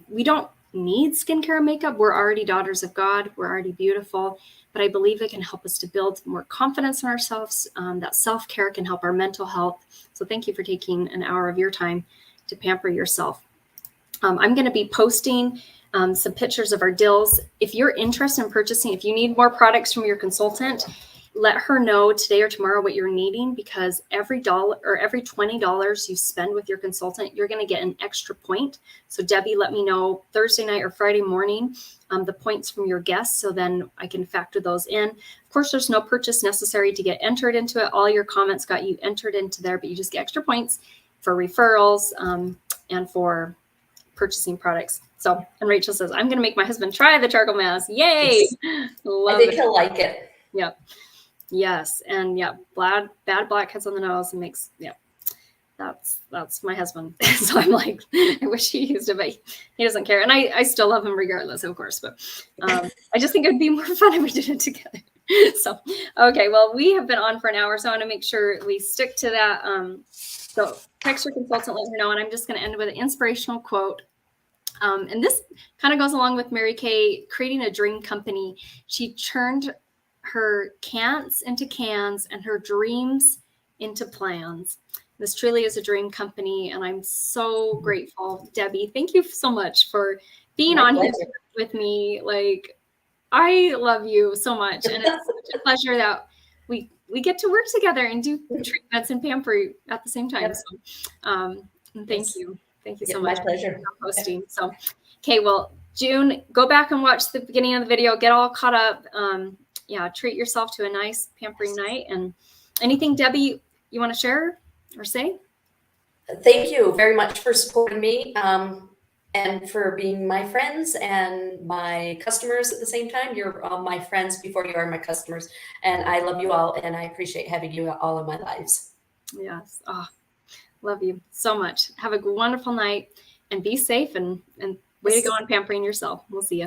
we don't need skincare and makeup. We're already daughters of God. We're already beautiful. But I believe it can help us to build more confidence in ourselves. That self-care can help our mental health. So thank you for taking an hour of your time to pamper yourself. I'm going to be posting some pictures of our deals. If you're interested in purchasing, if you need more products from your consultant, let her know today or tomorrow what you're needing, because every $20 you spend with your consultant, you're going to get an extra point. So Debbie, let me know Thursday night or Friday morning, the points from your guests. So then I can factor those in. Of course, there's no purchase necessary to get entered into it. All your comments got you entered into there, but you just get extra points for referrals and for purchasing products. So, and Rachel says, I'm going to make my husband try the charcoal mask. Yay. Love I think he'll like it. Yep. Yes. And yeah, bad blackheads on the nose and makes, that's my husband. So I'm like, I wish he used it, but he doesn't care. And I still love him regardless, of course, but I just think it'd be more fun if we did it together. So, okay. Well, we have been on for an hour, so I want to make sure we stick to that. So text your consultant, let her know. And I'm just going to end with an inspirational quote. And this kind of goes along with Mary Kay creating a dream company. She turned her can'ts into cans and her dreams into plans. This truly is a dream company, and I'm so grateful. Debbie, thank you so much for being on here with me. Like, I love you so much, and it's such a pleasure that we get to work together and do treatments and pamper you at the same time. Yep. So, thank you. Thank you so much. My pleasure. For hosting. So, okay, well, June, go back and watch the beginning of the video, get all caught up. yeah, treat yourself to a nice pampering night. And anything, Debbie, you want to share or say? Thank you very much for supporting me, and for being my friends and my customers at the same time. You're all my friends before you are my customers. And I love you all, and I appreciate having you all in my lives. Yes. Oh, love you so much. Have a wonderful night and be safe and way to go on pampering yourself. We'll see you.